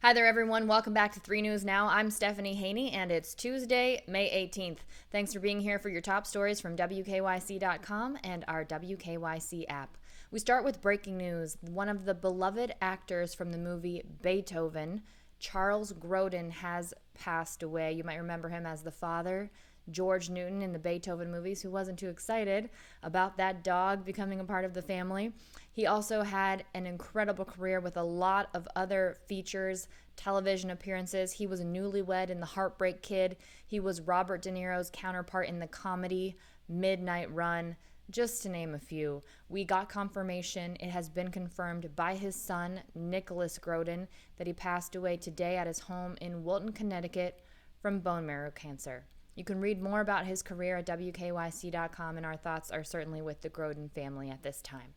Hi there, everyone. Welcome back to 3 News Now. I'm Stephanie Haney, and it's Tuesday, May 18th. Thanks for being here for your top stories from WKYC.com and our WKYC app. We start with breaking news. One of the beloved actors from the movie Beethoven, Charles Grodin, has passed away. You might remember him as the father, George Newton, in the Beethoven movies, who wasn't too excited about that dog becoming a part of the family. He also had an incredible career with a lot of other features, television appearances. He was a newlywed in The Heartbreak Kid. He was Robert De Niro's counterpart in the comedy Midnight Run, just to name a few. We got confirmation. It has been confirmed by his son, Nicholas Grodin, that he passed away today at his home in Wilton, Connecticut from bone marrow cancer. You can read more about his career at WKYC.com, and our thoughts are certainly with the Grodin family at this time.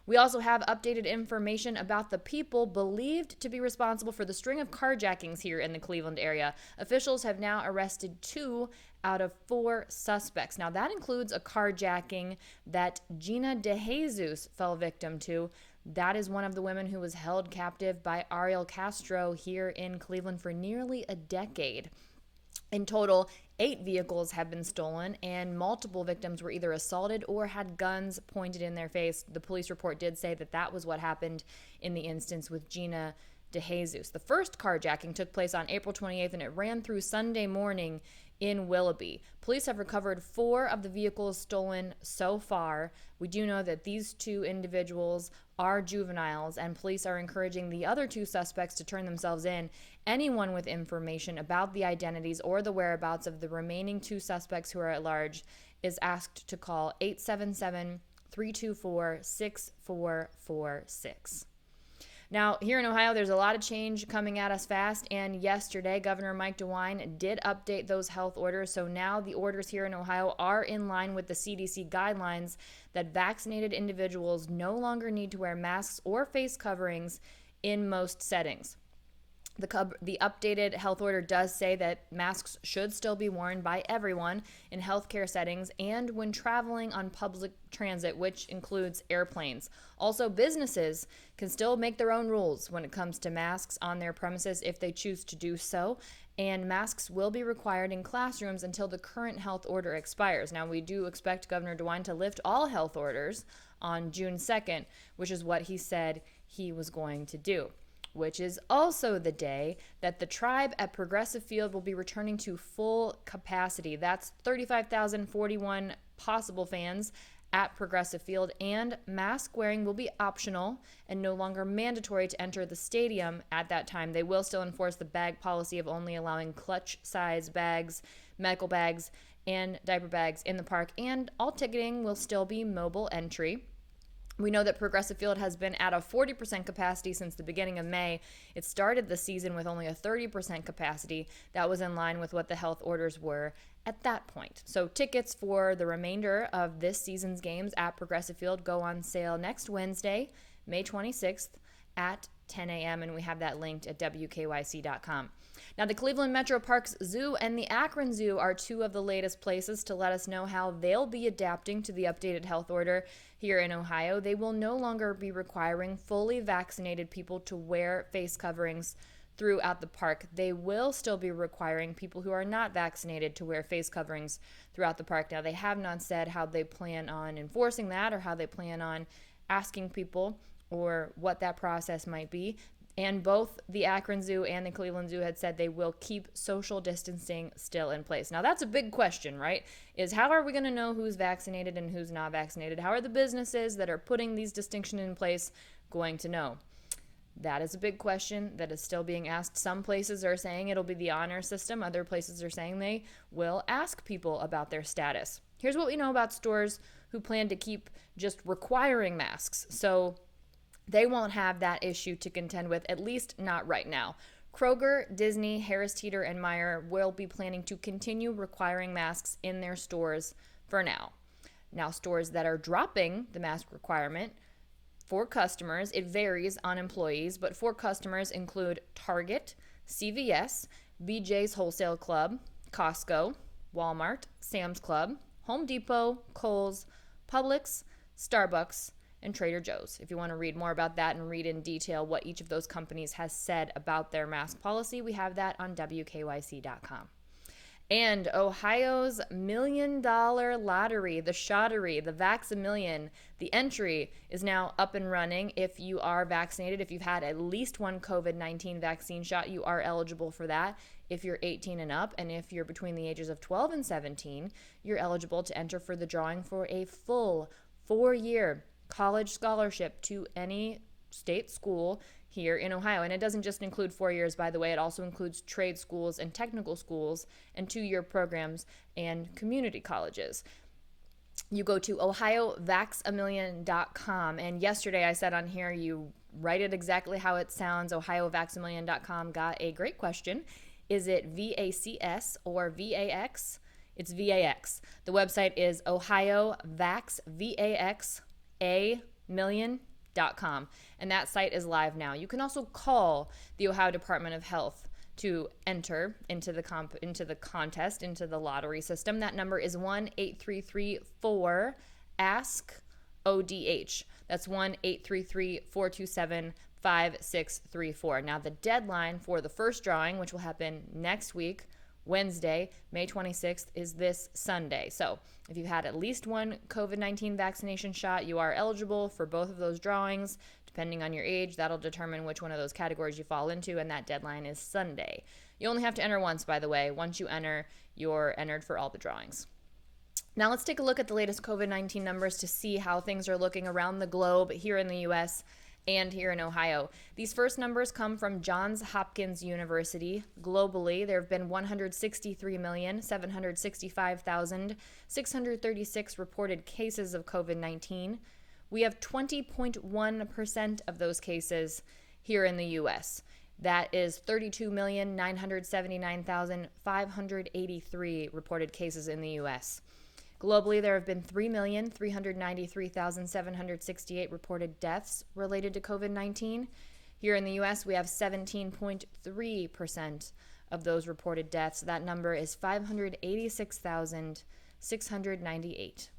We also have updated information about the people believed to be responsible for the string of carjackings here in the Cleveland area. Officials have now arrested 2 out of 4 suspects. Now, that includes a carjacking that Gina DeJesus fell victim to. That is one of the women who was held captive by Ariel Castro here in Cleveland for nearly a decade. In total, 8 vehicles have been stolen, and multiple victims were either assaulted or had guns pointed in their face. The police report did say that that was what happened in the instance with Gina DeJesus. The first carjacking took place on April 28th, and it ran through Sunday morning in Willoughby. Police have recovered 4 of the vehicles stolen so far. We do know that these 2 individuals are juveniles, and police are encouraging the other 2 suspects to turn themselves in. Anyone with information about the identities or the whereabouts of the remaining 2 suspects who are at large is asked to call 877-324-6446. Now, here in Ohio, there's a lot of change coming at us fast, and yesterday, Governor Mike DeWine did update those health orders, so now the orders here in Ohio are in line with the CDC guidelines that vaccinated individuals no longer need to wear masks or face coverings in most settings. The updated health order does say that masks should still be worn by everyone in healthcare settings and when traveling on public transit, which includes airplanes. Also, businesses can still make their own rules when it comes to masks on their premises if they choose to do so, and masks will be required in classrooms until the current health order expires. Now, we do expect Governor DeWine to lift all health orders on June 2nd, which is what he said he was going to do, which is also the day that the Tribe at Progressive Field will be returning to full capacity. That's 35,041 possible fans at Progressive Field, and mask wearing will be optional and no longer mandatory to enter the stadium at that time. They will still enforce the bag policy of only allowing clutch-size bags, medical bags, and diaper bags in the park, and all ticketing will still be mobile entry. We know that Progressive Field has been at a 40% capacity since the beginning of May. It started the season with only a 30% capacity. That was in line with what the health orders were at that point. So tickets for the remainder of this season's games at Progressive Field go on sale next Wednesday, May 26th at 10 a.m., and we have that linked at WKYC.com. Now, the Cleveland Metro Parks Zoo and the Akron Zoo are 2 of the latest places to let us know how they'll be adapting to the updated health order here in Ohio. They will no longer be requiring fully vaccinated people to wear face coverings throughout the park. They will still be requiring people who are not vaccinated to wear face coverings throughout the park. Now, they have not said how they plan on enforcing that or how they plan on asking people or what that process might be. And both the Akron Zoo and the Cleveland Zoo had said they will keep social distancing still in place. Now, that's a big question, right? Is how are we going to know who's vaccinated and who's not vaccinated? How are the businesses that are putting these distinctions in place going to know? That is a big question that is still being asked. Some places are saying it'll be the honor system. Other places are saying they will ask people about their status. Here's what we know about stores who plan to keep just requiring masks. So they won't have that issue to contend with, at least not right now. Kroger, Disney, Harris Teeter, and Meijer will be planning to continue requiring masks in their stores for now. Now, stores that are dropping the mask requirement for customers, it varies on employees, but for customers include Target, CVS, BJ's Wholesale Club, Costco, Walmart, Sam's Club, Home Depot, Kohl's, Publix, Starbucks, and Trader Joe's. If you want to read more about that and read in detail what each of those companies has said about their mask policy, we have that on WKYC.com. And Ohio's $1 million lottery, the Shottery, the Vax-A-Million, the entry is now up and running. If you are vaccinated, if you've had at least one COVID-19 vaccine shot, you are eligible for that. If you're 18 and up, and if you're between the ages of 12 and 17, you're eligible to enter for the drawing for a full 4-year college scholarship to any state school here in Ohio. And it doesn't just include 4 years, by the way. It also includes trade schools and technical schools and 2-year programs and community colleges. You go to ohiovaxamillion.com. And yesterday I said on here, you write it exactly how it sounds. ohiovaxamillion.com got a great question. Is it VACS or VAX? It's VAX. The website is ohiovaxamillion.com. And that site is live now. You can also call the Ohio Department of Health to enter into the contest, into the lottery system. That number is 1-833-4-ASK-ODH. That's 1-833-427-5634. Now, the deadline for the first drawing, which will happen next week, Wednesday, May 26th, is this Sunday. So if you've had at least one COVID-19 vaccination shot, you are eligible for both of those drawings. Depending on your age, that'll determine which one of those categories you fall into, and that deadline is Sunday. You only have to enter once, by the way. Once you enter, you're entered for all the drawings. Now let's take a look at the latest COVID-19 numbers to see how things are looking around the globe here in the U.S. and here in Ohio. These first numbers come from Johns Hopkins University. Globally, there have been 163,765,636 reported cases of COVID-19. We have 20.1% of those cases here in the U.S. That is 32,979,583 reported cases in the U.S. Globally, there have been 3,393,768 reported deaths related to COVID-19. Here in the U.S., we have 17.3% of those reported deaths. That number is 586,698.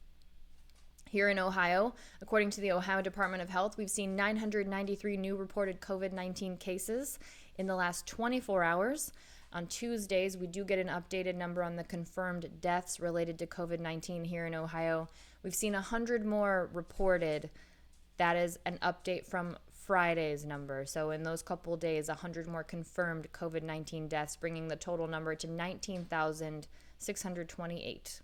Here in Ohio, according to the Ohio Department of Health, we've seen 993 new reported COVID-19 cases in the last 24 hours. On Tuesdays, we do get an updated number on the confirmed deaths related to COVID-19 here in Ohio. We've seen 100 more reported. That is an update from Friday's number. So in those couple of days, 100 more confirmed COVID-19 deaths, bringing the total number to 19,628.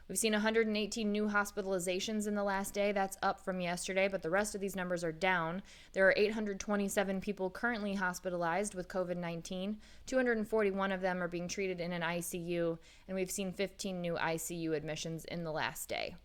We've seen 118 new hospitalizations in the last day. That's up from yesterday, but the rest of these numbers are down. There are 827 people currently hospitalized with COVID-19. 241 of them are being treated in an ICU, and we've seen 15 new ICU admissions in the last day.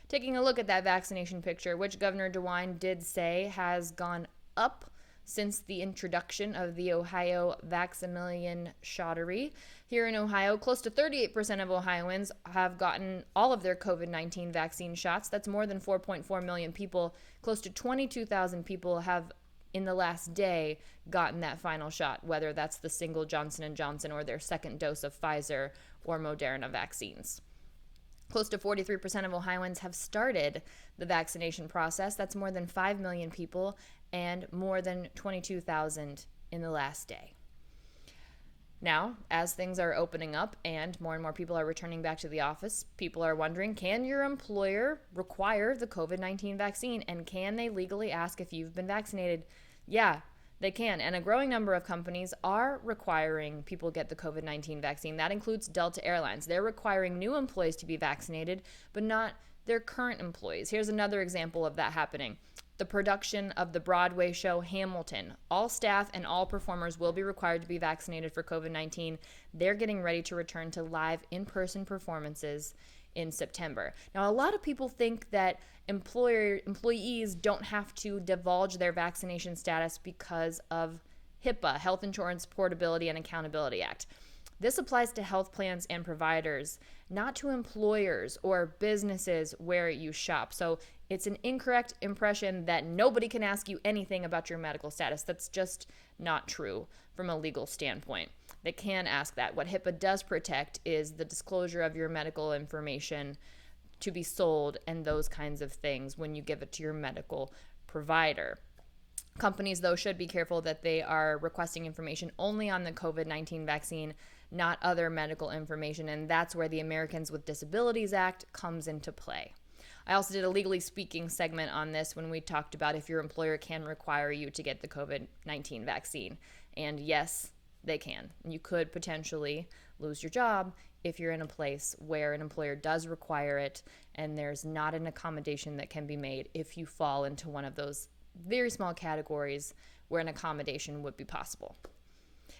Taking a look at that vaccination picture, which Governor DeWine did say has gone up since the introduction of the Ohio Vax-A-Million Shottery. Here in Ohio, close to 38% of Ohioans have gotten all of their COVID-19 vaccine shots. That's more than 4.4 million people. Close to 22,000 people have, in the last day, gotten that final shot, whether that's the single Johnson & Johnson or their second dose of Pfizer or Moderna vaccines. Close to 43% of Ohioans have started the vaccination process. That's more than 5 million people and more than 22,000 in the last day. Now, as things are opening up and more people are returning back to the office, people are wondering, can your employer require the COVID-19 vaccine, and can they legally ask if you've been vaccinated? Yeah, they can, and a growing number of companies are requiring people get the COVID-19 vaccine. That includes Delta Airlines. They're requiring new employees to be vaccinated, but not their current employees. Here's another example of that happening. The production of the Broadway show Hamilton. All staff and all performers will be required to be vaccinated for COVID-19. They're getting ready to return to live in-person performances in September. Now, a lot of people think that employees don't have to divulge their vaccination status because of HIPAA, Health Insurance Portability and Accountability Act. This applies to health plans and providers, not to employers or businesses where you shop. So it's an incorrect impression that nobody can ask you anything about your medical status. That's just not true from a legal standpoint. They can ask that. What HIPAA does protect is the disclosure of your medical information to be sold and those kinds of things when you give it to your medical provider. Companies, though, should be careful that they are requesting information only on the COVID-19 vaccine, not other medical information, and that's where the Americans with Disabilities Act comes into play. I also did a Legally Speaking segment on this when we talked about if your employer can require you to get the COVID-19 vaccine. And yes, they can. You could potentially lose your job if you're in a place where an employer does require it and there's not an accommodation that can be made if you fall into one of those very small categories where an accommodation would be possible.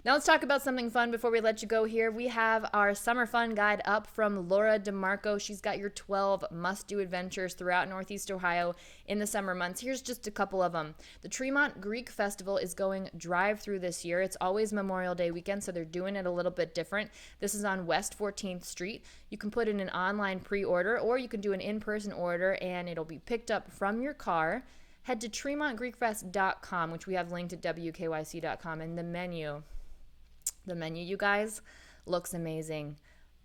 Now let's talk about something fun before we let you go here. We have our summer fun guide up from Laura DeMarco. She's got your 12 must-do adventures throughout Northeast Ohio in the summer months. Here's just a couple of them. The Tremont Greek Festival is going drive-through this year. It's always Memorial Day weekend, so they're doing it a little bit different. This is on West 14th Street. You can put in an online pre-order, or you can do an in-person order, and it'll be picked up from your car. Head to TremontGreekFest.com, which we have linked at WKYC.com, and the menu, you guys, looks amazing.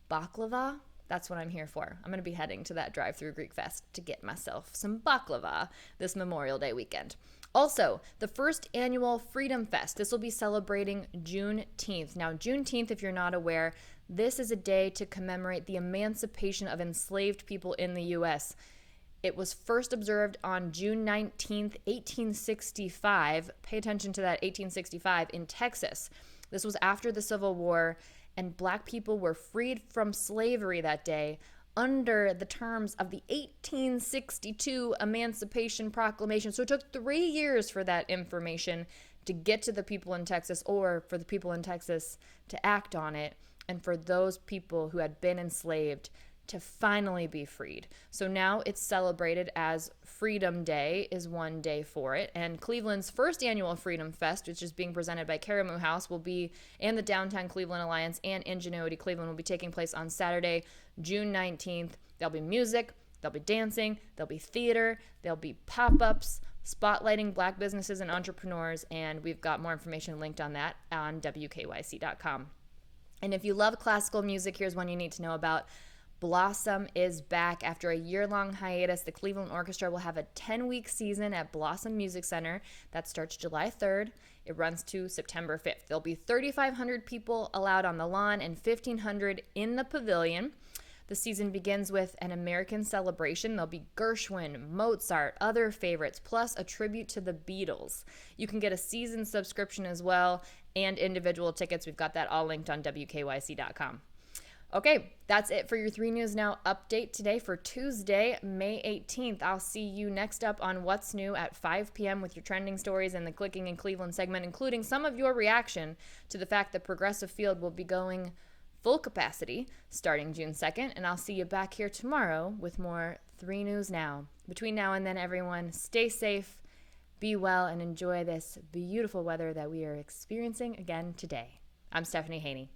Baklava, that's what I'm here for. I'm going to be heading to that drive-through Greek Fest to get myself some baklava this Memorial Day weekend. Also, the first annual Freedom Fest. This will be celebrating Juneteenth. Now, Juneteenth, if you're not aware, this is a day to commemorate the emancipation of enslaved people in the U.S. It was first observed on June 19th, 1865. Pay attention to that, 1865, in Texas. This was after the Civil War, and black people were freed from slavery that day under the terms of the 1862 Emancipation Proclamation. So it took 3 years for that information to get to the people in Texas, or for the people in Texas to act on it, and for those people who had been enslaved to finally be freed. So now it's celebrated as Freedom Day is one day for it. And Cleveland's first annual Freedom Fest, which is being presented by Karamu House, will be, and the Downtown Cleveland Alliance and Ingenuity Cleveland, will be taking place on Saturday, June 19th. There'll be music, there'll be dancing, there'll be theater, there'll be pop-ups, spotlighting black businesses and entrepreneurs, and we've got more information linked on that on WKYC.com. And if you love classical music, here's one you need to know about. Blossom is back. After a year-long hiatus, the Cleveland Orchestra will have a 10-week season at Blossom Music Center that starts July 3rd. It runs to September 5th. There'll be 3,500 people allowed on the lawn and 1,500 in the pavilion. The season begins with an American celebration. There'll be Gershwin, Mozart, other favorites, plus a tribute to the Beatles. You can get a season subscription as well and individual tickets. We've got that all linked on WKYC.com. Okay, that's it for your 3 News Now update today for Tuesday, May 18th. I'll see you next up on What's New at 5 p.m. with your trending stories and the Clicking in Cleveland segment, including some of your reaction to the fact that Progressive Field will be going full capacity starting June 2nd. And I'll see you back here tomorrow with more 3 News Now. Between now and then, everyone, stay safe, be well, and enjoy this beautiful weather that we are experiencing again today. I'm Stephanie Haney.